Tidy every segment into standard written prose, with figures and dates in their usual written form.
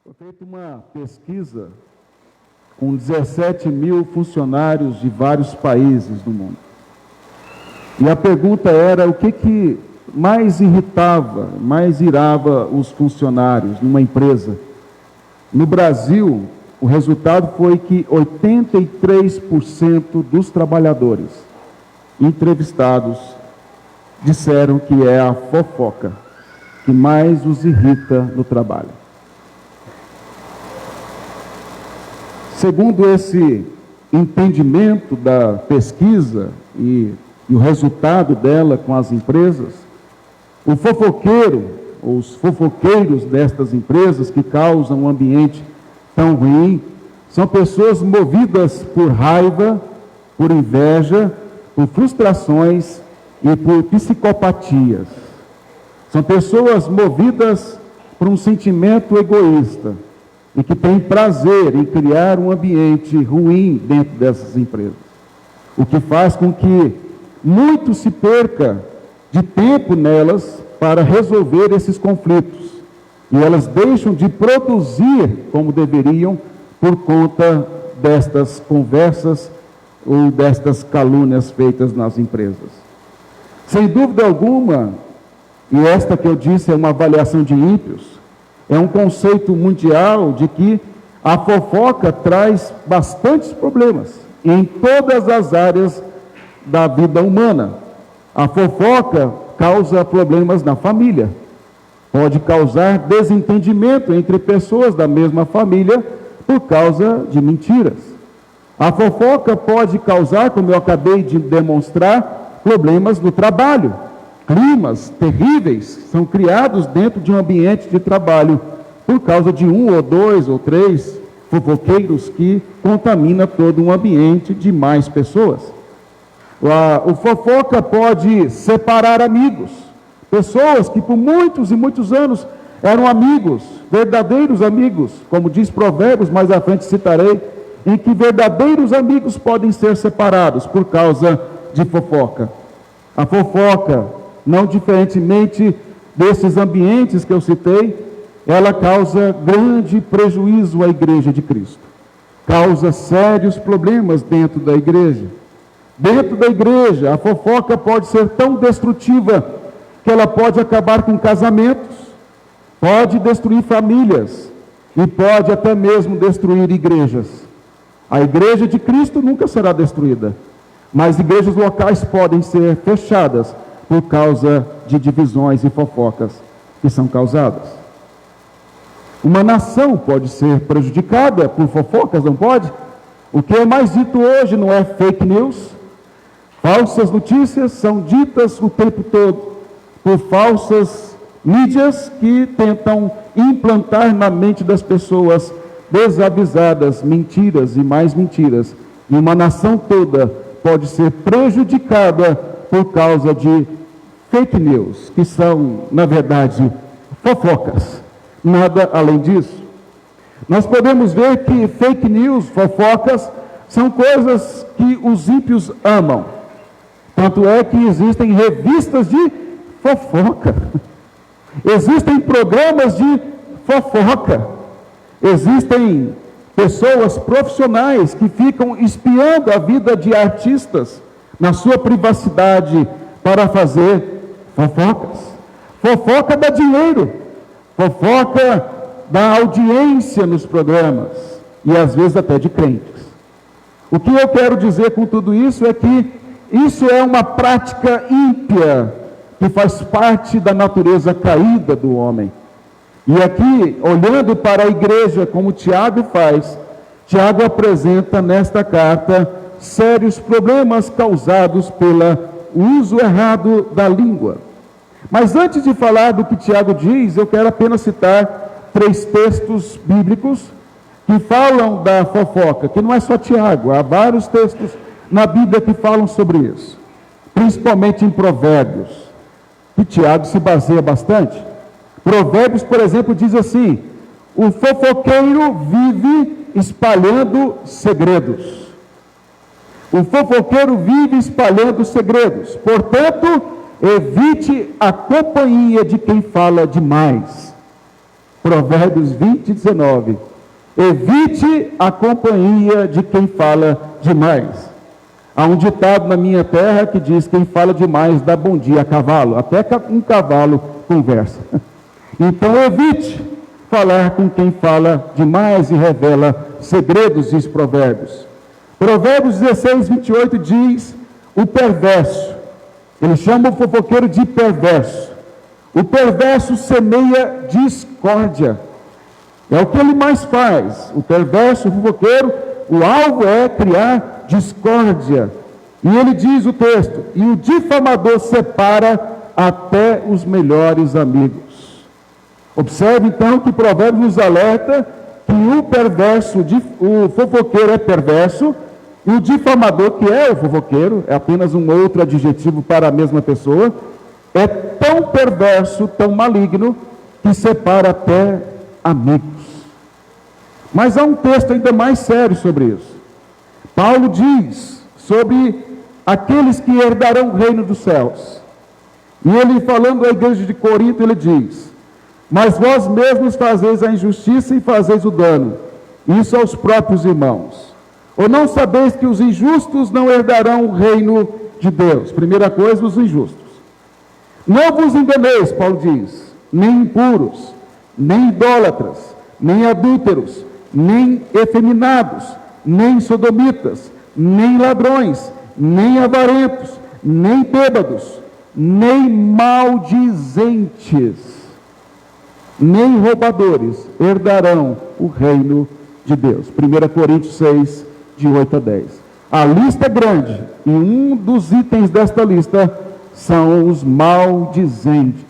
Foi feita uma pesquisa com 17 mil funcionários de vários países do mundo. E a pergunta era o que mais irritava, mais irava os funcionários numa empresa. No Brasil, o resultado foi que 83% dos trabalhadores entrevistados disseram que é a fofoca que mais os irrita no trabalho. Segundo esse entendimento da pesquisa e o resultado dela com as empresas, o fofoqueiro, ou os fofoqueiros destas empresas que causam um ambiente tão ruim, são pessoas movidas por raiva, por inveja, por frustrações e por psicopatias. São pessoas movidas por um sentimento egoísta e que têm prazer em criar um ambiente ruim dentro dessas empresas. O que faz com que muito se perca de tempo nelas para resolver esses conflitos. E elas deixam de produzir como deveriam por conta destas conversas ou destas calúnias feitas nas empresas. Sem dúvida alguma, e esta que eu disse é uma avaliação de ímpios, é um conceito mundial de que a fofoca traz bastantes problemas em todas as áreas da vida humana. A fofoca causa problemas na família, pode causar desentendimento entre pessoas da mesma família por causa de mentiras. A fofoca pode causar, como eu acabei de demonstrar, problemas no trabalho. Climas terríveis são criados dentro de um ambiente de trabalho por causa de um ou dois ou três fofoqueiros que contamina todo um ambiente de mais pessoas. O fofoca pode separar amigos, pessoas que por muitos e muitos anos eram amigos, verdadeiros amigos, como diz Provérbios, mais à frente citarei, em que verdadeiros amigos podem ser separados por causa de fofoca. A fofoca, não diferentemente desses ambientes que eu citei, ela causa grande prejuízo à Igreja de Cristo. Causa sérios problemas dentro da igreja. Dentro da igreja, a fofoca pode ser tão destrutiva que ela pode acabar com casamentos, pode destruir famílias e pode até mesmo destruir igrejas. A Igreja de Cristo nunca será destruída, mas igrejas locais podem ser fechadas por causa de divisões e fofocas que são causadas. Uma nação pode ser prejudicada por fofocas, não pode? O que é mais dito hoje não é fake news. Falsas notícias são ditas o tempo todo por falsas mídias que tentam implantar na mente das pessoas desavisadas mentiras e mais mentiras. E uma nação toda pode ser prejudicada por causa de fake news, que são, na verdade, fofocas. Nada além disso. Nós podemos ver que fake news, fofocas, são coisas que os ímpios amam. Tanto é que existem revistas de fofoca. Existem programas de fofoca. Existem pessoas profissionais que ficam espiando a vida de artistas na sua privacidade para fazer fofocas. Fofoca dá dinheiro. Fofoca dá audiência nos programas e às vezes até de crentes. O que eu quero dizer com tudo isso é que isso é uma prática ímpia que faz parte da natureza caída do homem. E aqui, olhando para a igreja como Tiago faz, Tiago apresenta nesta carta sérios problemas causados pelo uso errado da língua. Mas antes de falar do que Tiago diz, eu quero apenas citar 3 textos bíblicos que falam da fofoca, que não é só Tiago, há vários textos na Bíblia que falam sobre isso, principalmente em Provérbios, que Tiago se baseia bastante. Provérbios, por exemplo, diz assim: o fofoqueiro vive espalhando segredos. O fofoqueiro vive espalhando segredos, portanto, evite a companhia de quem fala demais. Provérbios 20, 19. Evite a companhia de quem fala demais. Há um ditado na minha terra que diz: quem fala demais dá bom dia a cavalo. Até um cavalo conversa. Então evite falar com quem fala demais e revela segredos, diz Provérbios. Provérbios 16, 28 diz: o perverso. Ele chama o fofoqueiro de perverso. O perverso semeia discórdia. É o que ele mais faz. O perverso, o fofoqueiro, o alvo é criar discórdia. E ele diz o texto: e o difamador separa até os melhores amigos. Observe então que Provérbios nos alerta que o perverso, o fofoqueiro é perverso, e o difamador, que é o fofoqueiro, é apenas um outro adjetivo para a mesma pessoa, é tão perverso, tão maligno, que separa até amigos. Mas há um texto ainda mais sério sobre isso. Paulo diz sobre aqueles que herdarão o reino dos céus. E ele, falando à igreja de Corinto, ele diz: mas vós mesmos fazeis a injustiça e fazeis o dano, isso aos próprios irmãos. Ou não sabeis que os injustos não herdarão o reino de Deus? Primeira coisa, os injustos. Não vos enganeis, Paulo diz, nem impuros, nem idólatras, nem adúlteros, nem efeminados, nem sodomitas, nem ladrões, nem avarentos, nem bêbados, nem maldizentes, nem roubadores herdarão o reino de Deus. 1 Coríntios 6, de 8 a 10. A lista é grande, e um dos itens desta lista são os maldizentes.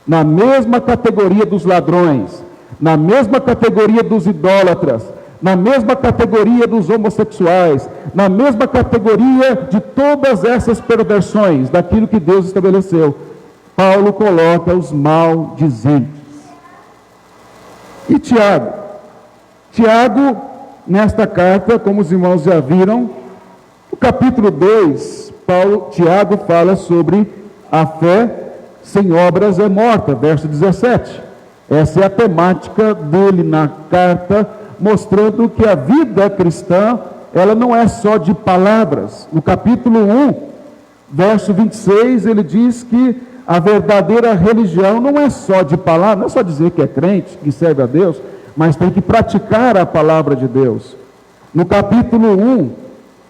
Na mesma categoria dos ladrões, na mesma categoria dos idólatras, na mesma categoria dos homossexuais, na mesma categoria de todas essas perversões daquilo que Deus estabeleceu, Paulo coloca os maldizentes. E Tiago? Tiago, nesta carta, como os irmãos já viram, no capítulo 2, Tiago fala sobre a fé sem obras é morta, verso 17. Essa é a temática dele na carta, mostrando que a vida cristã, ela não é só de palavras. No capítulo 1, verso 26, ele diz que a verdadeira religião não é só de palavras, não é só dizer que é crente, que serve a Deus, mas tem que praticar a palavra de Deus. No capítulo 1,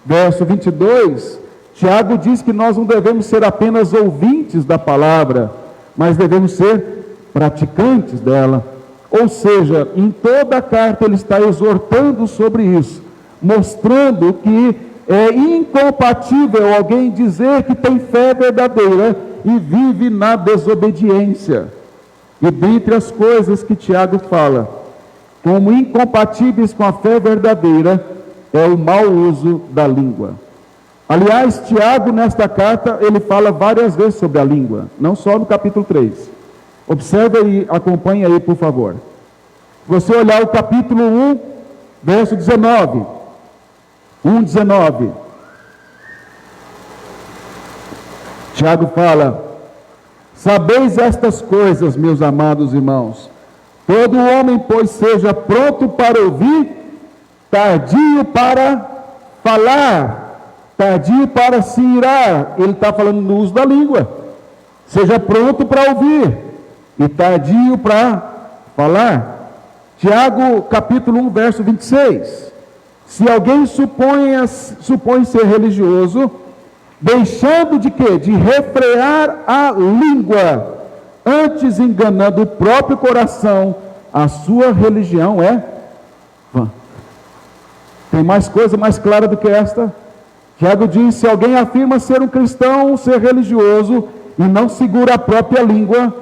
verso 22, Tiago diz que nós não devemos ser apenas ouvintes da palavra, mas devemos ser praticantes dela. Ou seja, em toda a carta ele está exortando sobre isso, mostrando que é incompatível alguém dizer que tem fé verdadeira e vive na desobediência. E dentre as coisas que Tiago fala, como incompatíveis com a fé verdadeira, é o mau uso da língua. Aliás, Tiago, nesta carta, ele fala várias vezes sobre a língua, não só no capítulo 3. Observe aí, acompanhe aí, por favor. Se você olhar o capítulo 1, verso 19. 1:19. Tiago fala: sabeis estas coisas, meus amados irmãos. Todo homem, pois, seja pronto para ouvir, tardio para falar, tardio para se irar. Ele está falando no uso da língua. Seja pronto para ouvir e tardio para falar. Tiago, capítulo 1, verso 26. Se alguém supõe ser religioso, deixando de quê? De refrear a língua, antes enganando o próprio coração, a sua religião é vã. Tem mais coisa mais clara do que esta? Tiago diz: se alguém afirma ser um cristão, ser religioso, e não segura a própria língua,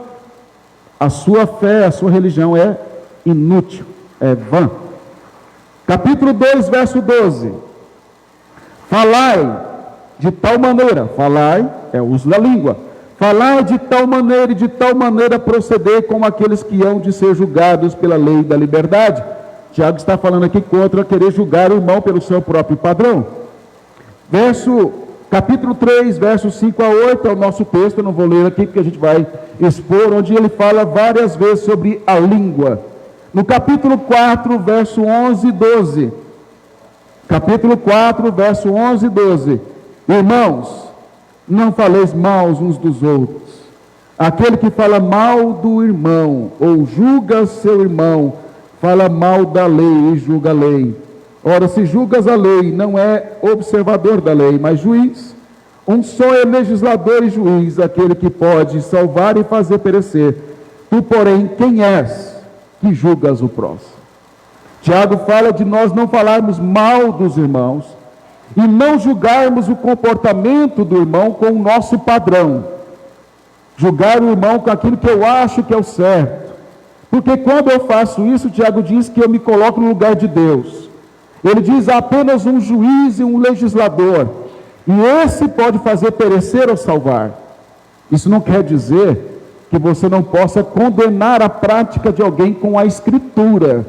a sua fé, a sua religião é inútil, é vã. Capítulo 2, verso 12. Falai de tal maneira, falai é o uso da língua, falai de tal maneira e de tal maneira proceder como aqueles que hão de ser julgados pela lei da liberdade. Tiago está falando aqui contra querer julgar o irmão pelo seu próprio padrão. Capítulo 3, versos 5 a 8, é o nosso texto, eu não vou ler aqui porque a gente vai expor, onde ele fala várias vezes sobre a língua. no capítulo 4, verso 11 e 12. Capítulo 4, verso 11 e 12. Irmãos, não faleis mal uns dos outros. Aquele que fala mal do irmão, ou julga seu irmão, fala mal da lei e julga a lei. Ora, se julgas a lei, não é observador da lei, mas juiz. Um só é legislador e juiz, aquele que pode salvar e fazer perecer. Tu, porém, quem és que julgas o próximo? Tiago fala de nós não falarmos mal dos irmãos e não julgarmos o comportamento do irmão com o nosso padrão. Julgar o irmão com aquilo que eu acho que é o certo. Porque quando eu faço isso, Tiago diz que eu me coloco no lugar de Deus. Ele diz: há apenas um juiz e um legislador, e esse pode fazer perecer ou salvar. Isso não quer dizer que você não possa condenar a prática de alguém com a Escritura,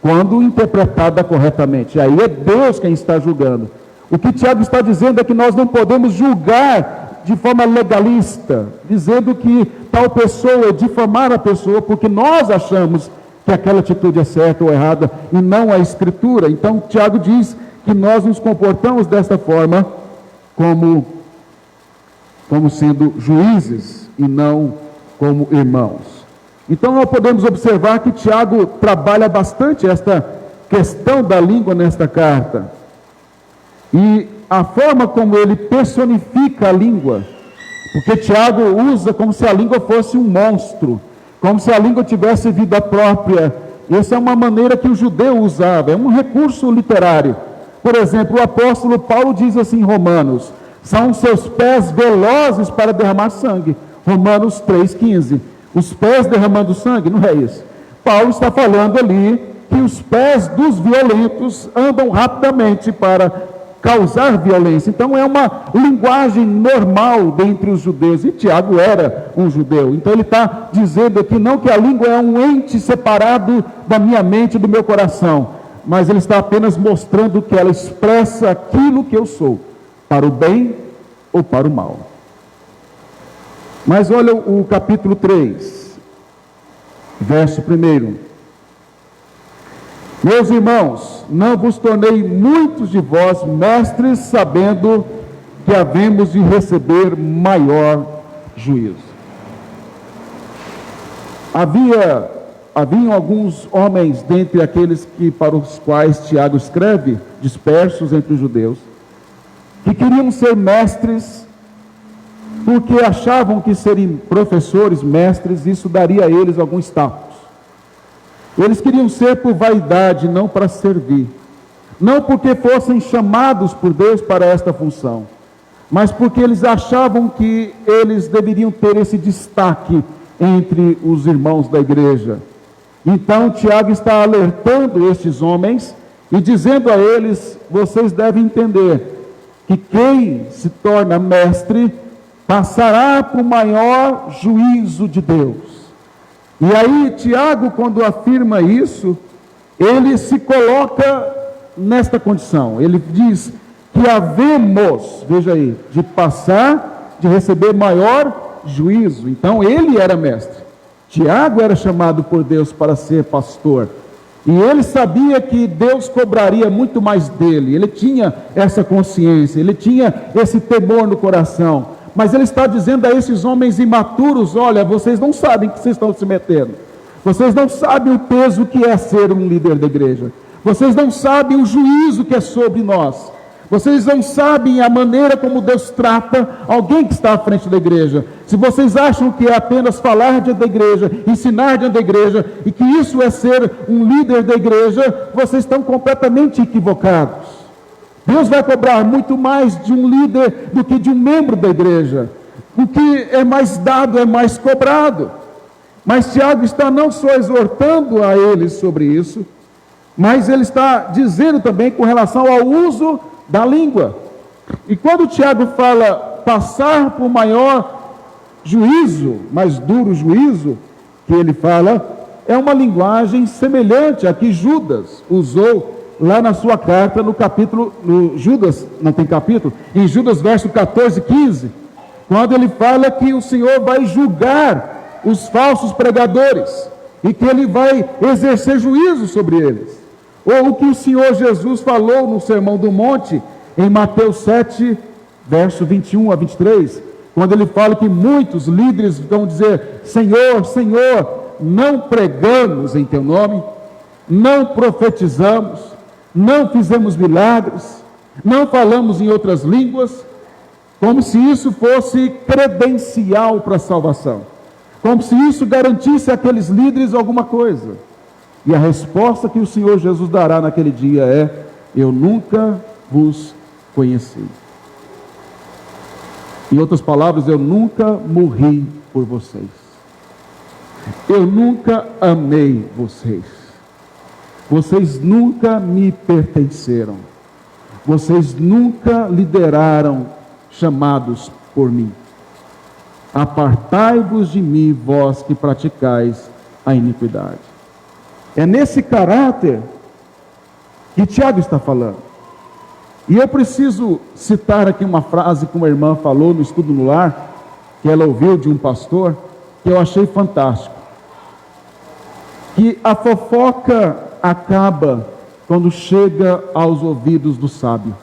quando interpretada corretamente. Aí é Deus quem está julgando. O que Tiago está dizendo é que nós não podemos julgar de forma legalista, dizendo que tal pessoa, difamar a pessoa, porque nós achamos que aquela atitude é certa ou errada, e não a Escritura. Então, Tiago diz que nós nos comportamos desta forma, como sendo juízes, e não como irmãos. Então, nós podemos observar que Tiago trabalha bastante esta questão da língua nesta carta. E a forma como ele personifica a língua, porque Tiago usa como se a língua fosse um monstro, como se a língua tivesse vida própria. Essa é uma maneira que o judeu usava, é um recurso literário. Por exemplo, o apóstolo Paulo diz assim em Romanos: são seus pés velozes para derramar sangue. Romanos 3,15. Os pés derramando sangue, não é isso. Paulo está falando ali que os pés dos violentos andam rapidamente para causar violência. Então é uma linguagem normal dentre os judeus, e Tiago era um judeu. Então ele está dizendo aqui não que a língua é um ente separado da minha mente e do meu coração, mas ele está apenas mostrando que ela expressa aquilo que eu sou, para o bem ou para o mal. Mas olha o capítulo 3, verso 1. Meus irmãos, não vos tornei muitos de vós mestres, sabendo que havemos de receber maior juízo. Haviam alguns homens dentre aqueles para os quais Tiago escreve, dispersos entre os judeus, que queriam ser mestres, porque achavam que serem professores, mestres, isso daria a eles algum status. Eles queriam ser por vaidade, não para servir. Não porque fossem chamados por Deus para esta função, mas porque eles achavam que eles deveriam ter esse destaque entre os irmãos da igreja. Então Tiago está alertando estes homens e dizendo a eles: vocês devem entender que quem se torna mestre passará por maior juízo de Deus. E aí Tiago, quando afirma isso, ele se coloca nesta condição. Ele diz que havemos, veja aí, de passar, de receber maior juízo. Então ele era mestre. Tiago era chamado por Deus para ser pastor. E ele sabia que Deus cobraria muito mais dele. Ele tinha essa consciência, ele tinha esse temor no coração. Mas ele está dizendo a esses homens imaturos: olha, vocês não sabem o que vocês estão se metendo. Vocês não sabem o peso que é ser um líder da igreja. Vocês não sabem o juízo que é sobre nós. Vocês não sabem a maneira como Deus trata alguém que está à frente da igreja. Se vocês acham que é apenas falar diante da igreja, ensinar diante da igreja, e que isso é ser um líder da igreja, vocês estão completamente equivocados. Deus vai cobrar muito mais de um líder do que de um membro da igreja. O que é mais dado é mais cobrado. Mas Tiago está não só exortando a eles sobre isso, mas ele está dizendo também com relação ao uso da língua. E quando Tiago fala passar por maior juízo, mais duro juízo, que ele fala, é uma linguagem semelhante a que Judas usou lá na sua carta, no capítulo, Judas, não tem capítulo, em Judas verso 14, 15, quando ele fala que o Senhor vai julgar os falsos pregadores. e que ele vai exercer juízo sobre eles. Ou o que o Senhor Jesus falou no Sermão do Monte, em Mateus 7, verso 21 a 23, quando ele fala que muitos líderes vão dizer: Senhor, Senhor, não pregamos em teu nome, não profetizamos, não fizemos milagres, não falamos em outras línguas, como se isso fosse credencial para a salvação, como se isso garantisse àqueles líderes alguma coisa. E a resposta que o Senhor Jesus dará naquele dia é: eu nunca vos conheci. Em outras palavras, eu nunca morri por vocês. Eu nunca amei vocês. Vocês nunca me pertenceram. Vocês nunca lideraram chamados por mim. Apartai-vos de mim, vós que praticais a iniquidade. É nesse caráter que Tiago está falando. E eu preciso citar aqui uma frase que uma irmã falou no estudo no lar, que ela ouviu de um pastor, que eu achei fantástico. Que a fofoca acaba quando chega aos ouvidos do sábio.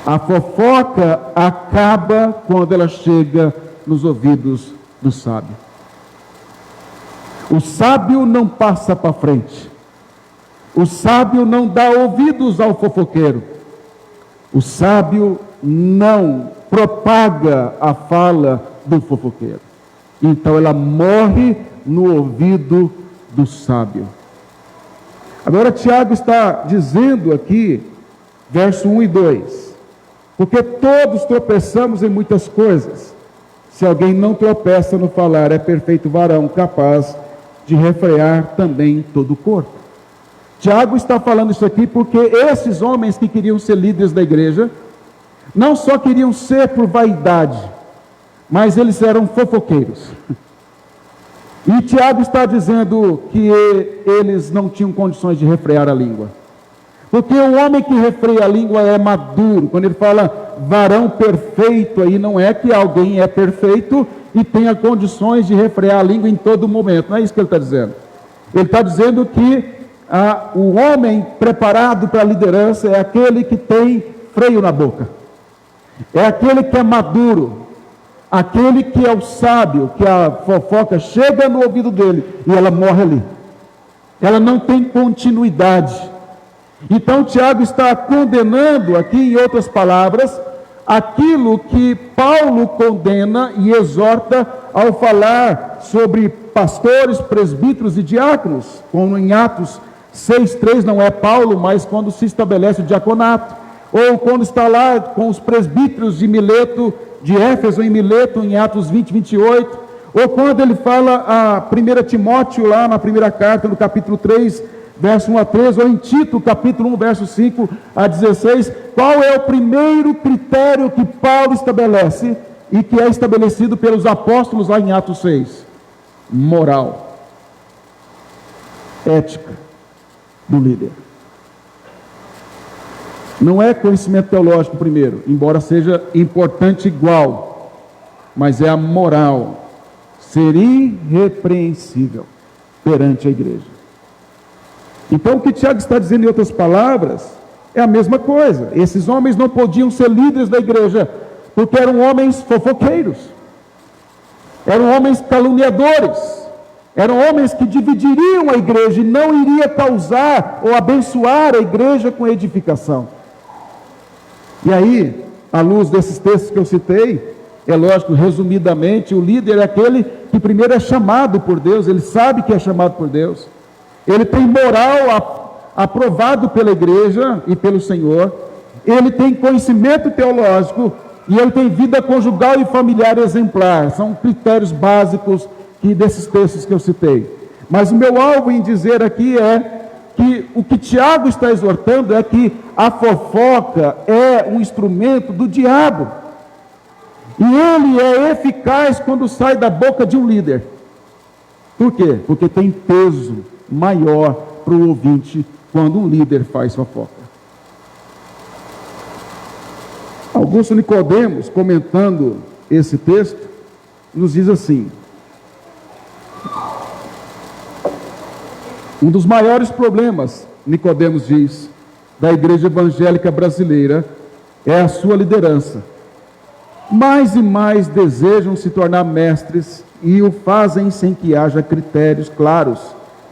A fofoca acaba quando ela chega nos ouvidos do sábio. O sábio não passa para frente. O sábio não dá ouvidos ao fofoqueiro. O sábio não propaga a fala do fofoqueiro. Então ela morre no ouvido do sábio. Agora Tiago está dizendo aqui, verso 1 e 2, porque todos tropeçamos em muitas coisas. Se alguém não tropeça no falar, é perfeito varão, capaz de refrear também todo o corpo. Tiago está falando isso aqui porque esses homens que queriam ser líderes da igreja, não só queriam ser por vaidade, mas eles eram fofoqueiros. E Tiago está dizendo que eles não tinham condições de refrear a língua. Porque o homem que refreia a língua é maduro. Quando ele fala varão perfeito, aí não é que alguém é perfeito e tenha condições de refrear a língua em todo momento. Não é isso que ele está dizendo. Ele está dizendo que o homem preparado para a liderança é aquele que tem freio na boca. É aquele que é maduro. Aquele que é o sábio, que a fofoca chega no ouvido dele e ela morre ali. Ela não tem continuidade. Então Tiago está condenando aqui, em outras palavras, aquilo que Paulo condena e exorta ao falar sobre pastores, presbíteros e diáconos, como em Atos 6:3 não é Paulo, mas quando se estabelece o diaconato, ou quando está lá com os presbíteros de Mileto, de Éfeso em Mileto, em Atos 20:28, ou quando ele fala a 1 Timóteo, lá na primeira carta, no capítulo 3, verso 1 a 13, ou em Tito, capítulo 1, verso 5 a 16, qual é o primeiro critério que Paulo estabelece, e que é estabelecido pelos apóstolos lá em Atos 6? Moral, ética do líder. Não é conhecimento teológico primeiro, embora seja importante igual, mas é a moral, ser irrepreensível perante a igreja. Então o que Tiago está dizendo em outras palavras é a mesma coisa. Esses homens não podiam ser líderes da igreja, porque eram homens fofoqueiros, eram homens caluniadores, eram homens que dividiriam a igreja e não iria causar ou abençoar a igreja com edificação. E aí, à luz desses textos que eu citei, é lógico, resumidamente, o líder é aquele que primeiro é chamado por Deus, ele sabe que é chamado por Deus, ele tem moral aprovado pela igreja e pelo Senhor, ele tem conhecimento teológico e ele tem vida conjugal e familiar exemplar. São critérios básicos desses textos que eu citei. Mas o meu alvo em dizer aqui é que o que Tiago está exortando é que a fofoca é um instrumento do diabo. E ele é eficaz quando sai da boca de um líder. Por quê? Porque tem peso maior para o ouvinte quando um líder faz fofoca. Augusto Nicodemos, comentando esse texto, nos diz assim: Um dos maiores problemas, Nicodemos diz, da igreja evangélica brasileira é a sua liderança. Mais e mais desejam se tornar mestres e o fazem sem que haja critérios claros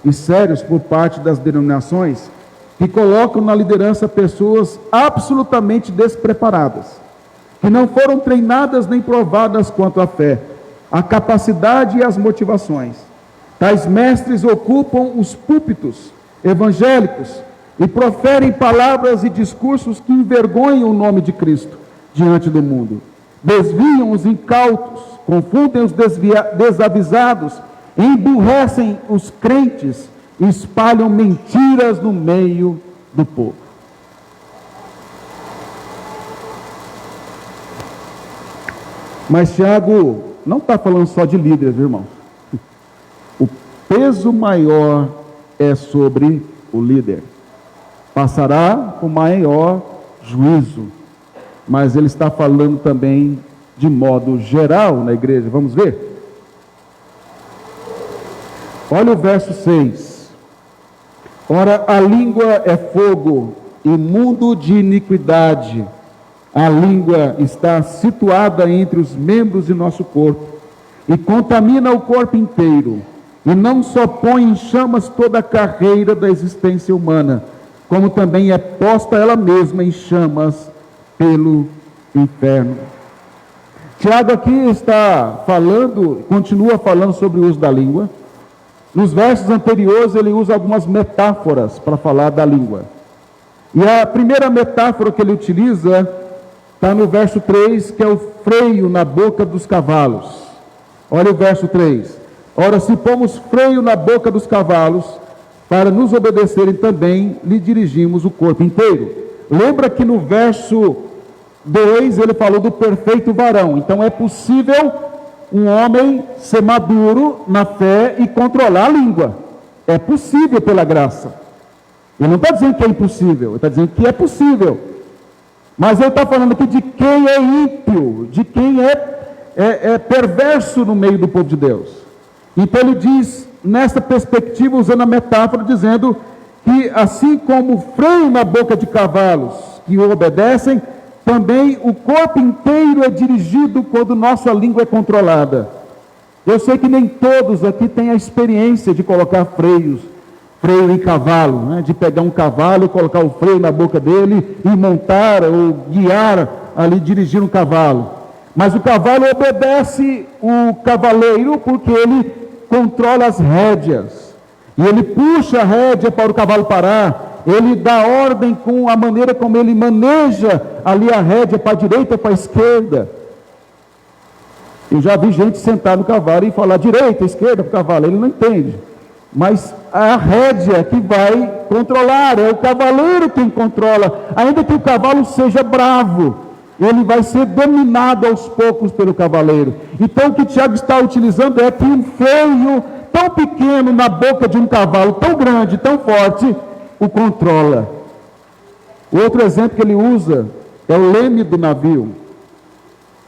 e sérios por parte das denominações que colocam na liderança pessoas absolutamente despreparadas, que não foram treinadas nem provadas quanto à fé, a capacidade e as motivações. Tais mestres ocupam os púlpitos evangélicos e proferem palavras e discursos que envergonham o nome de Cristo diante do mundo. Desviam os incautos, confundem os desavisados, emburrecem os crentes e espalham mentiras no meio do povo. Mas Tiago não está falando só de líderes, irmãos. O peso maior é sobre o líder. Passará o maior juízo. Mas ele está falando também de modo geral na igreja. Vamos ver? Olha o verso 6. Ora, a língua é fogo, imundo de iniquidade. A língua está situada entre os membros de nosso corpo e contamina o corpo inteiro. E não só põe em chamas toda a carreira da existência humana, como também é posta ela mesma em chamas pelo inferno. Tiago aqui está falando, continua falando sobre o uso da língua. Nos versos anteriores ele usa algumas metáforas para falar da língua. E a primeira metáfora que ele utiliza está no verso 3, que é o freio na boca dos cavalos. Olha o verso 3. Ora, se pomos freio na boca dos cavalos, para nos obedecerem também, lhe dirigimos o corpo inteiro. Lembra que no verso 2 ele falou do perfeito varão. Então é possível um homem ser maduro na fé e controlar a língua. É possível pela graça. Ele não está dizendo que é impossível, ele está dizendo que é possível. Mas ele está falando aqui de quem é ímpio, de quem é perverso no meio do povo de Deus. Então ele diz, nessa perspectiva, usando a metáfora, dizendo que assim como o freio na boca de cavalos que o obedecem, também o corpo inteiro é dirigido quando nossa língua é controlada. Eu sei que nem todos aqui têm a experiência de colocar freio em cavalo, né? De pegar um cavalo, colocar o freio na boca dele e montar ou guiar ali, dirigir um cavalo. Mas o cavalo obedece o cavaleiro porque ele controla as rédeas. E ele puxa a rédea para o cavalo parar. Ele dá ordem com a maneira como ele maneja ali a rédea para a direita, para a esquerda. Eu já vi gente sentar no cavalo e falar direita, esquerda para o cavalo. Ele não entende. Mas a rédea que vai controlar, é o cavaleiro quem controla. Ainda que o cavalo seja bravo, ele vai ser dominado aos poucos pelo cavaleiro. Então o que Tiago está utilizando é que um freio tão pequeno na boca de um cavalo, tão grande, tão forte, o controla. O outro exemplo que ele usa é o leme do navio.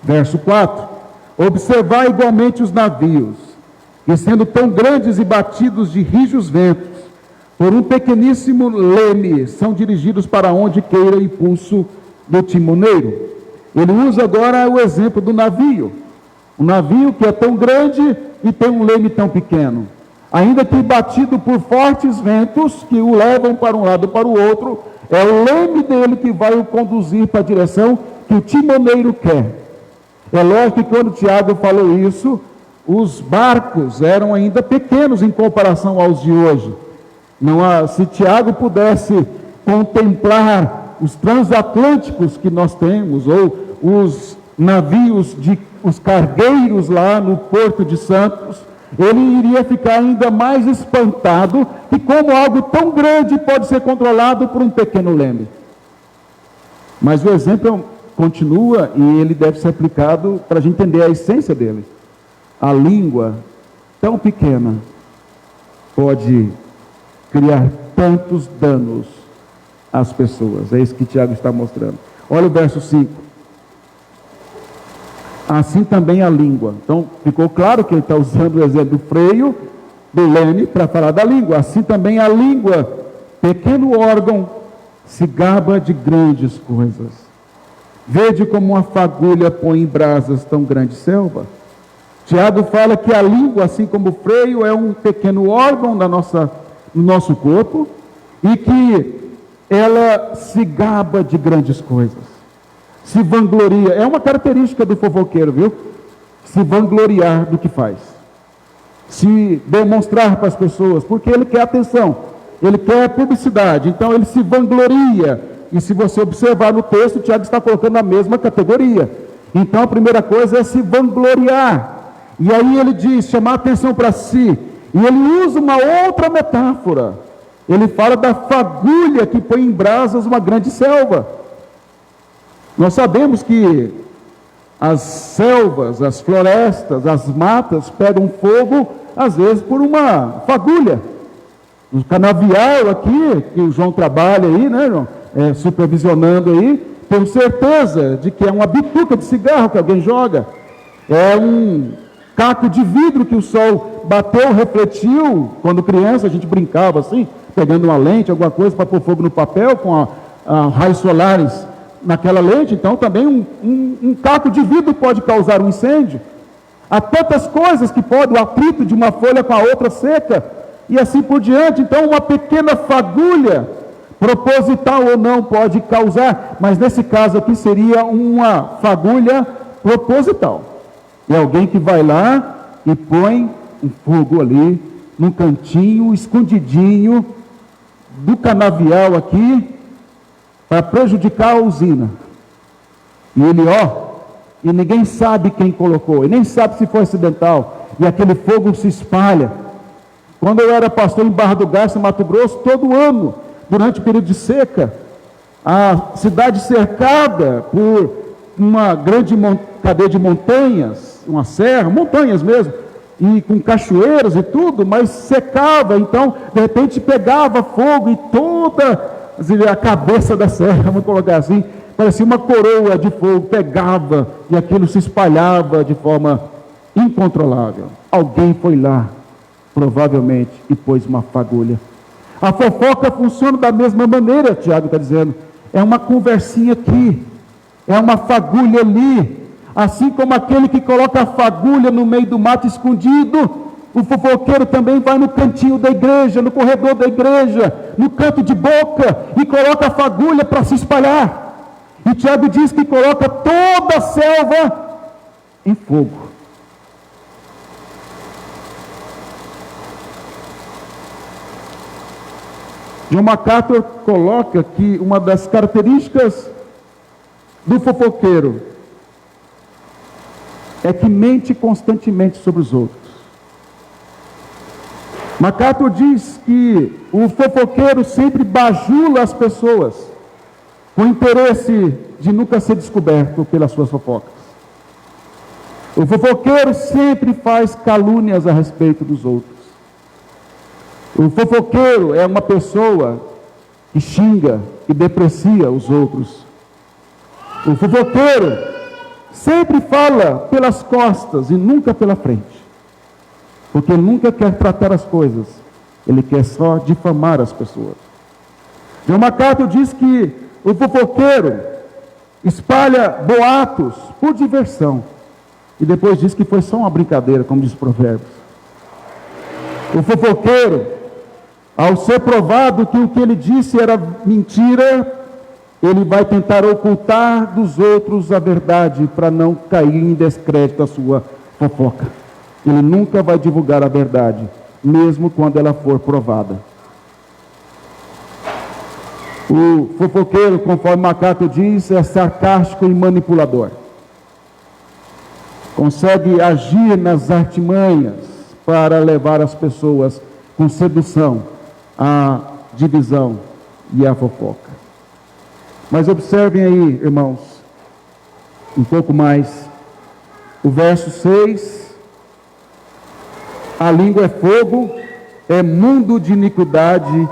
Verso 4. Observar igualmente os navios, que sendo tão grandes e batidos de rijos ventos, por um pequeníssimo leme, são dirigidos para onde queira o impulso do timoneiro. Ele usa agora o exemplo do navio. Um navio que é tão grande e tem um leme tão pequeno. Ainda que batido por fortes ventos que o levam para um lado e para o outro, é o leme dele que vai o conduzir para a direção que o timoneiro quer. É lógico que quando Tiago falou isso, os barcos eram ainda pequenos em comparação aos de hoje. Se Tiago pudesse contemplar os transatlânticos que nós temos, ou os navios, os cargueiros lá no Porto de Santos, ele iria ficar ainda mais espantado que como algo tão grande pode ser controlado por um pequeno leme. Mas o exemplo continua e ele deve ser aplicado para a gente entender a essência dele. A língua tão pequena pode criar tantos danos às pessoas. É isso que Tiago está mostrando. Olha o verso 5. Assim também a língua. Então, ficou claro que ele está usando o exemplo do freio do leme para falar da língua. Assim também a língua, pequeno órgão, se gaba de grandes coisas. Vede como uma fagulha põe em brasas tão grande selva. Tiago fala que a língua, assim como o freio, é um pequeno órgão no nosso corpo, e que ela se gaba de grandes coisas, se vangloria. É uma característica do fofoqueiro, viu? Se vangloriar do que faz, se demonstrar para as pessoas, porque ele quer atenção, ele quer publicidade, então ele se vangloria. E se você observar no texto, o Tiago está colocando na mesma categoria. Então a primeira coisa é se vangloriar. E aí ele diz, chamar atenção para si. E ele usa uma outra metáfora. Ele fala da fagulha que põe em brasas uma grande selva. Nós sabemos que as selvas, as florestas, as matas pegam fogo, às vezes, por uma fagulha. O canavial aqui, que o João trabalha aí, né, João? Supervisionando aí, tenho certeza de que é uma bituca de cigarro que alguém joga. É um caco de vidro que o sol bateu, refletiu. Quando criança a gente brincava assim, pegando uma lente, alguma coisa para pôr fogo no papel, com raios solares naquela lente. Então também um caco de vidro pode causar um incêndio. Há tantas coisas que podem, o atrito de uma folha com a outra seca, e assim por diante. Então uma pequena fagulha, proposital ou não, pode causar, mas nesse caso aqui seria uma fagulha proposital. É alguém que vai lá e põe um fogo ali, num cantinho, escondidinho, do canavial aqui, para prejudicar a usina. E ele, e ninguém sabe quem colocou, e nem sabe se foi acidental, e aquele fogo se espalha. Quando eu era pastor em Barra do Garça, Mato Grosso, todo ano, durante o período de seca, a cidade cercada por uma grande cadeia de montanhas, uma serra, montanhas mesmo, e com cachoeiras e tudo, mas secava. Então de repente pegava fogo e toda a cabeça da serra, vamos colocar assim, parecia uma coroa de fogo, pegava e aquilo se espalhava de forma incontrolável. Alguém foi lá, provavelmente, e pôs uma fagulha. A fofoca funciona da mesma maneira, Tiago está dizendo. É uma conversinha aqui, é uma fagulha ali. Assim como aquele que coloca a fagulha no meio do mato escondido, o fofoqueiro também vai no cantinho da igreja, no corredor da igreja, no canto de boca, e coloca a fagulha para se espalhar. E Tiago diz que coloca toda a selva em fogo. John MacArthur coloca que uma das características do fofoqueiro é que mente constantemente sobre os outros. MacArthur diz que o fofoqueiro sempre bajula as pessoas, com interesse de nunca ser descoberto pelas suas fofocas. O fofoqueiro sempre faz calúnias a respeito dos outros. O fofoqueiro é uma pessoa que xinga e deprecia os outros. O fofoqueiro sempre fala pelas costas e nunca pela frente, porque ele nunca quer tratar as coisas, ele quer só difamar as pessoas. John MacArthur diz que o fofoqueiro espalha boatos por diversão, e depois diz que foi só uma brincadeira, como diz o Provérbios. O fofoqueiro, ao ser provado que o que ele disse era mentira, ele vai tentar ocultar dos outros a verdade, para não cair em descrédito a sua fofoca. Ele nunca vai divulgar a verdade, mesmo quando ela for provada. O fofoqueiro, conforme MacArthur diz, é sarcástico e manipulador. Consegue agir nas artimanhas para levar as pessoas com sedução à divisão e à fofoca. Mas observem aí, irmãos, um pouco mais. O verso 6. A língua é fogo, é mundo de iniquidade.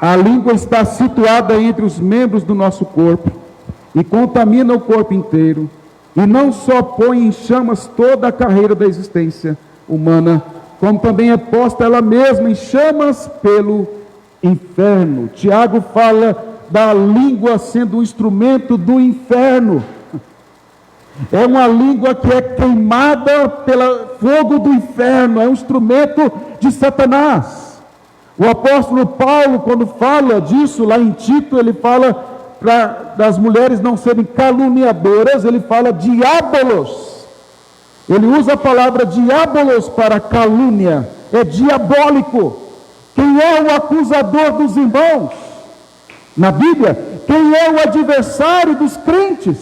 A língua está situada entre os membros do nosso corpo e contamina o corpo inteiro. E não só põe em chamas toda a carreira da existência humana, como também é posta ela mesma em chamas pelo inferno. Tiago fala da língua sendo um instrumento do inferno. É uma língua que é queimada pelo fogo do inferno, é um instrumento de Satanás. O apóstolo Paulo, quando fala disso, lá em Tito, ele fala das mulheres não serem caluniadoras, ele fala diabolos. Ele usa a palavra diabolos para calúnia, é diabólico. Quem é o acusador dos irmãos? Na Bíblia, quem é o adversário dos crentes?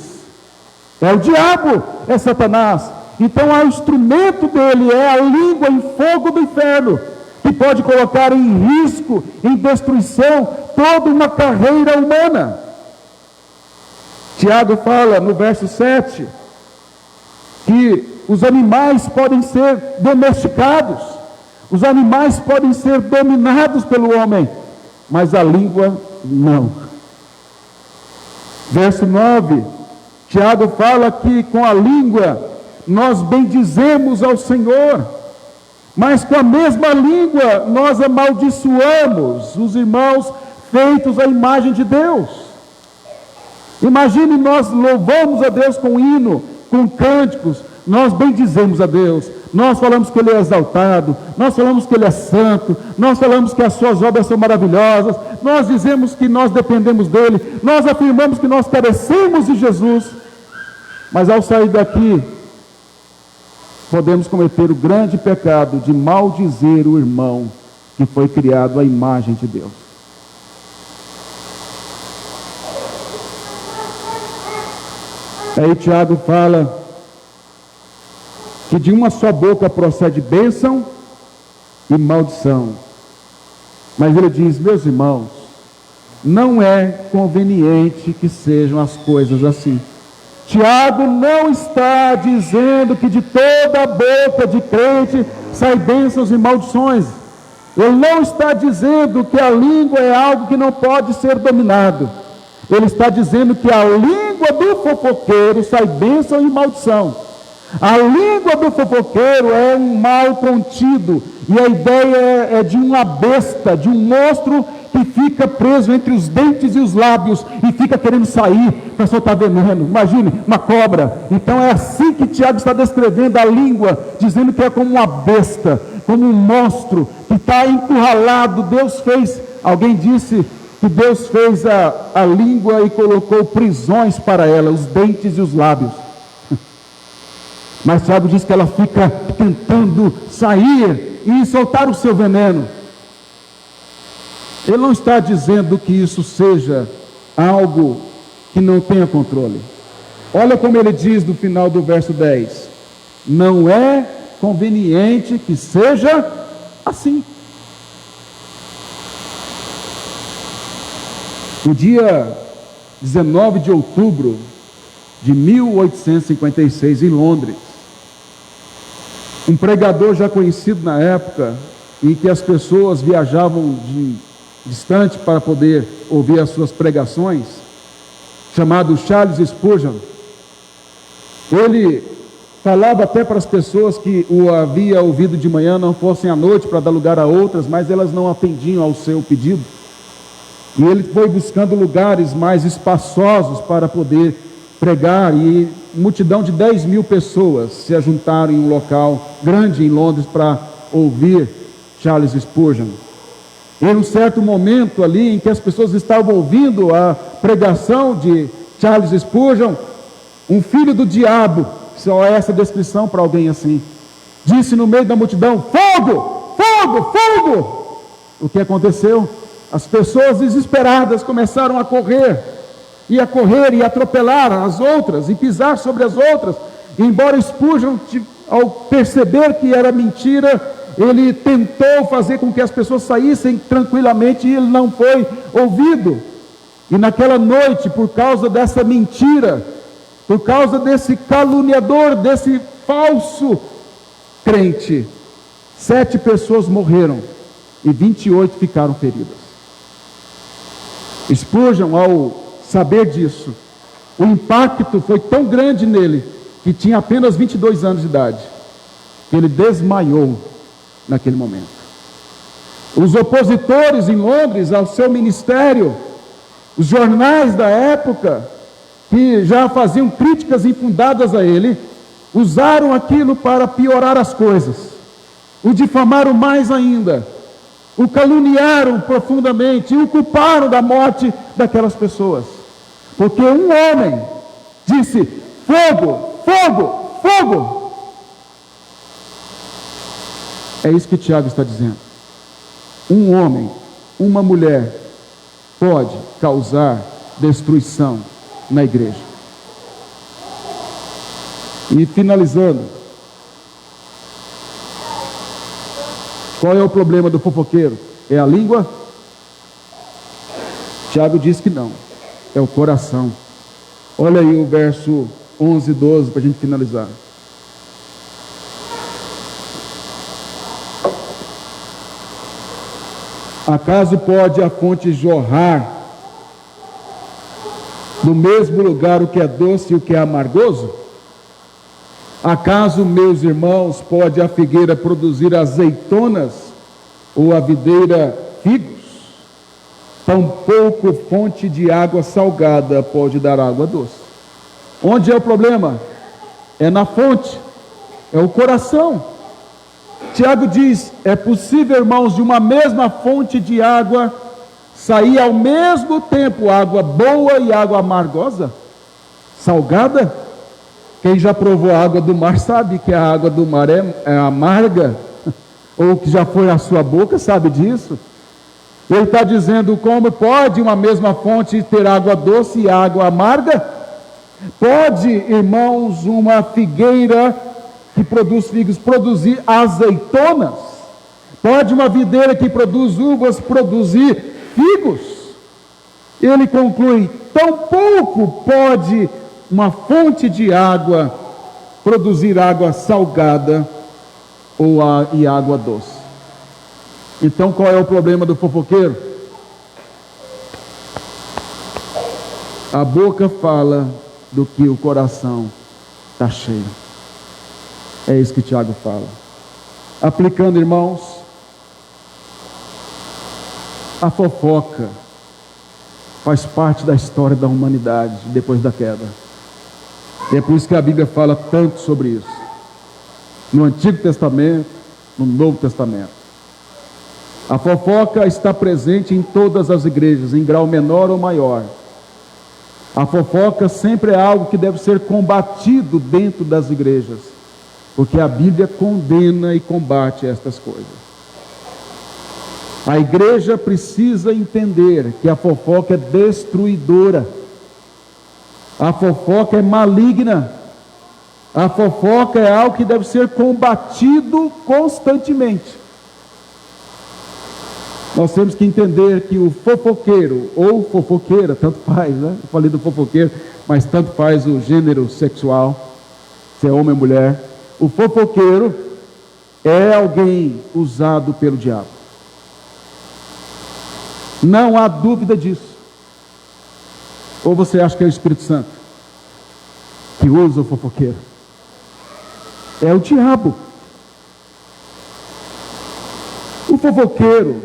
É o diabo, é Satanás. Então o instrumento dele é a língua em fogo do inferno, que pode colocar em risco, em destruição, toda uma carreira humana. Tiago fala no verso 7, que os animais podem ser domesticados, os animais podem ser dominados pelo homem, mas a língua não. Verso 9, Tiago fala que com a língua nós bendizemos ao Senhor, mas com a mesma língua nós amaldiçoamos os irmãos feitos à imagem de Deus. Imagine, nós louvamos a Deus com hino, com cânticos, nós bendizemos a Deus, nós falamos que Ele é exaltado, nós falamos que Ele é santo, nós falamos que as suas obras são maravilhosas, nós dizemos que nós dependemos dEle, nós afirmamos que nós carecemos de Jesus, mas ao sair daqui, podemos cometer o grande pecado de maldizer o irmão que foi criado à imagem de Deus. Aí Tiago fala que de uma só boca procede bênção e maldição. Mas ele diz, meus irmãos, não é conveniente que sejam as coisas assim. Tiago não está dizendo que de toda a boca de crente sai bênçãos e maldições. Ele não está dizendo que a língua é algo que não pode ser dominado. Ele está dizendo que a língua do fofoqueiro sai bênção e maldição. A língua do fofoqueiro é um mal contido, e a ideia é de uma besta, de um monstro que fica preso entre os dentes e os lábios e fica querendo sair para soltar veneno. Imagine, uma cobra. Então é assim que Tiago está descrevendo a língua, dizendo que é como uma besta, como um monstro que está encurralado. Alguém disse que Deus fez a língua e colocou prisões para ela, os dentes e os lábios. Mas Tiago diz que ela fica tentando sair e soltar o seu veneno. Ele não está dizendo que isso seja algo que não tenha controle. Olha como ele diz no final do verso 10. Não é conveniente que seja assim. No dia 19 de outubro de 1856, em Londres, um pregador já conhecido na época, em que as pessoas viajavam distante para poder ouvir as suas pregações, chamado Charles Spurgeon, ele falava até para as pessoas que o havia ouvido de manhã não fossem à noite para dar lugar a outras, mas elas não atendiam ao seu pedido, e ele foi buscando lugares mais espaçosos para poder pregar, e multidão de 10.000 pessoas se ajuntaram em um local grande em Londres para ouvir Charles Spurgeon. E em um certo momento ali, em que as pessoas estavam ouvindo a pregação de Charles Spurgeon, um filho do diabo, só essa descrição para alguém assim, disse no meio da multidão: fogo, fogo, fogo! O que aconteceu? As pessoas desesperadas começaram a correr e atropelar as outras, e pisar sobre as outras. E embora Spurgeon, ao perceber que era mentira, ele tentou fazer com que as pessoas saíssem tranquilamente, e ele não foi ouvido. E naquela noite, por causa dessa mentira, por causa desse caluniador, desse falso crente, 7 pessoas morreram e 28 ficaram feridas. Spurgeon, ao saber disso, o impacto foi tão grande nele, que tinha apenas 22 anos de idade, que ele desmaiou naquele momento. Os opositores em Londres ao seu ministério, os jornais da época, que já faziam críticas infundadas a ele, usaram aquilo para piorar as coisas, o difamaram mais ainda, o caluniaram profundamente e o culparam da morte daquelas pessoas, porque um homem disse: fogo, fogo, fogo. É isso que Tiago está dizendo. Um homem, uma mulher pode causar destruição na igreja. E finalizando, qual é o problema do fofoqueiro? É a língua? Tiago diz que não, é o coração. Olha aí o verso 11 e 12 para a gente finalizar. Acaso pode a fonte jorrar do mesmo lugar o que é doce e o que é amargoso? Acaso, meus irmãos, pode a figueira produzir azeitonas ou a videira figos? Tampouco fonte de água salgada pode dar água doce. Onde é o problema? É na fonte, é o coração. Tiago diz: é possível, irmãos, de uma mesma fonte de água sair ao mesmo tempo água boa e água amargosa, salgada? Quem já provou a água do mar sabe que a água do mar é amarga, ou que já foi à sua boca sabe disso. Ele está dizendo: como pode uma mesma fonte ter água doce e água amarga? Pode, irmãos, uma figueira que produz figos produzir azeitonas? Pode uma videira que produz uvas produzir figos? Ele conclui: tampouco pode uma fonte de água produzir água salgada e água doce. Então qual é o problema do fofoqueiro? A boca fala do que o coração está cheio. É isso que Tiago fala. Aplicando, irmãos, a fofoca faz parte da história da humanidade depois da queda. E é por isso que a Bíblia fala tanto sobre isso. No Antigo Testamento, no Novo Testamento. A fofoca está presente em todas as igrejas, em grau menor ou maior. A fofoca sempre é algo que deve ser combatido dentro das igrejas, porque a Bíblia condena e combate estas coisas. A igreja precisa entender que a fofoca é destruidora. A fofoca é maligna. A fofoca é algo que deve ser combatido constantemente. Nós temos que entender que o fofoqueiro ou fofoqueira, tanto faz, né? Eu falei do fofoqueiro, mas tanto faz o gênero sexual, se é homem ou mulher. O fofoqueiro é alguém usado pelo diabo. Não há dúvida disso. Ou você acha que é o Espírito Santo que usa o fofoqueiro? É o diabo. O fofoqueiro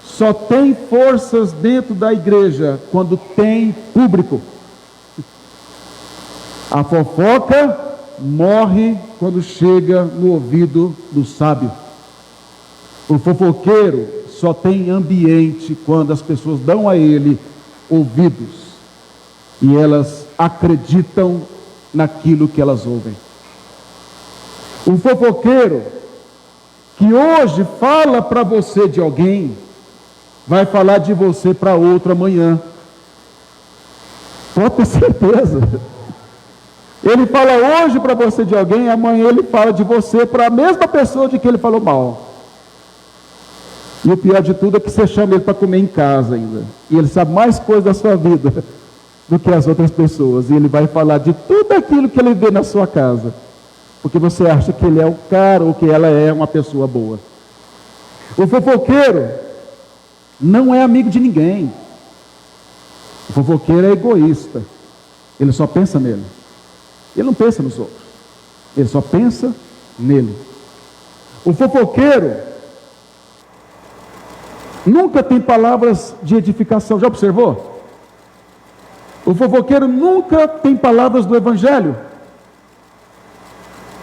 só tem forças dentro da igreja quando tem público. A fofoca morre quando chega no ouvido do sábio. O fofoqueiro só tem ambiente quando as pessoas dão a ele ouvidos e elas acreditam naquilo que elas ouvem. O fofoqueiro que hoje fala para você de alguém, vai falar de você para outro amanhã. Pode ter certeza. Ele fala hoje para você de alguém, amanhã ele fala de você para a mesma pessoa de que ele falou mal. E o pior de tudo é que você chama ele para comer em casa ainda. E ele sabe mais coisas da sua vida do que as outras pessoas. E ele vai falar de tudo aquilo que ele vê na sua casa. Porque você acha que ele é o cara ou que ela é uma pessoa boa. O fofoqueiro não é amigo de ninguém. O fofoqueiro é egoísta. Ele só pensa nele. Ele não pensa nos outros. Ele só pensa nele. O fofoqueiro nunca tem palavras de edificação. Já observou? O fofoqueiro nunca tem palavras do Evangelho.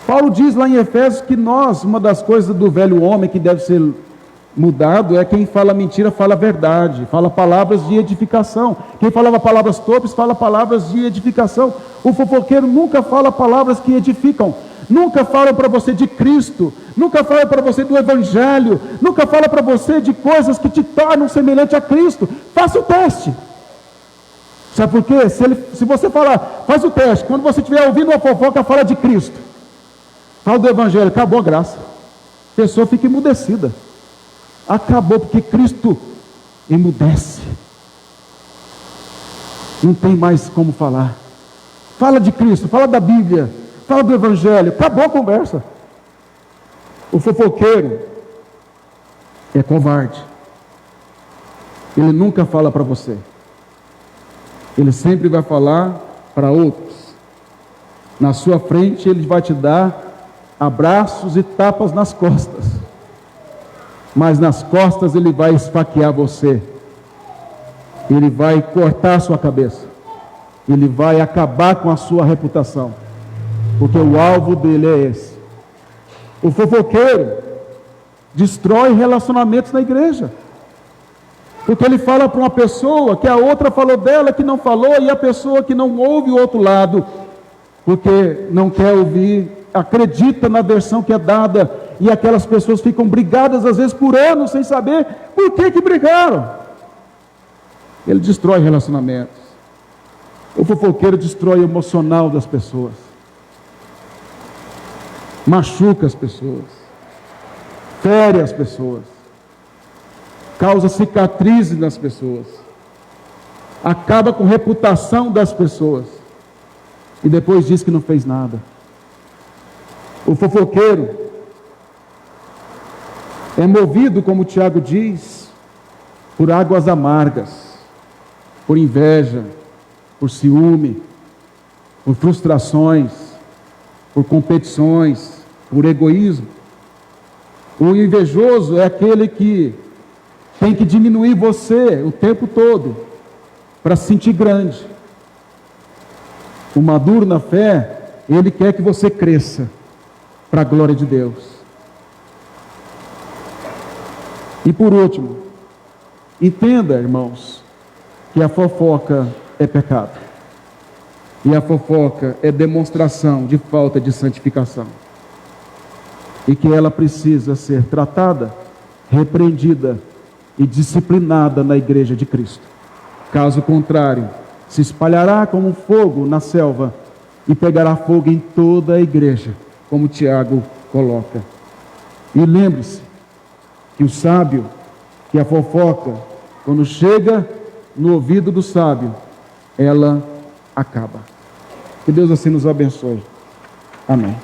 Paulo diz lá em Efésios que uma das coisas do velho homem que deve ser mudado é quem fala mentira, fala a verdade, fala palavras de edificação. Quem falava palavras torpes, fala palavras de edificação. O fofoqueiro nunca fala palavras que edificam. Nunca fala para você de Cristo, nunca fala para você do Evangelho, nunca fala para você de coisas que te tornam semelhante a Cristo. Faça o teste. Sabe por quê? Se você falar, faz o teste, quando você estiver ouvindo uma fofoca, fala de Cristo, fala do Evangelho, acabou a graça. A pessoa fica emudecida. Acabou, porque Cristo emudece. Não tem mais como falar. Fala de Cristo, fala da Bíblia, fala do Evangelho, acabou a conversa. O fofoqueiro é covarde. Ele nunca fala para você. Ele sempre vai falar para outros. Na sua frente ele vai te dar abraços e tapas nas costas. Mas nas costas ele vai esfaquear você. Ele vai cortar a sua cabeça. Ele vai acabar com a sua reputação. Porque o alvo dele é esse. O fofoqueiro destrói relacionamentos na igreja. Porque ele fala para uma pessoa que a outra falou dela, que não falou, e a pessoa que não ouve o outro lado, porque não quer ouvir, acredita na versão que é dada, e aquelas pessoas ficam brigadas às vezes por anos, sem saber por que brigaram. Ele destrói relacionamentos. O fofoqueiro destrói o emocional das pessoas, machuca as pessoas, fere as pessoas, causa cicatrizes nas pessoas, acaba com a reputação das pessoas, e depois diz que não fez nada. O fofoqueiro é movido, como Tiago diz, por águas amargas, por inveja, por ciúme, por frustrações, por competições, por egoísmo. O invejoso é aquele que tem que diminuir você o tempo todo para se sentir grande. O maduro na fé, ele quer que você cresça para a glória de Deus. E por último, entenda, irmãos, que a fofoca é pecado. E a fofoca é demonstração de falta de santificação. E que ela precisa ser tratada, repreendida e disciplinada na igreja de Cristo. Caso contrário, se espalhará como um fogo na selva e pegará fogo em toda a igreja, como Tiago coloca. E lembre-se que o sábio, que a fofoca, quando chega no ouvido do sábio, ela acaba. Que Deus assim nos abençoe. Amém.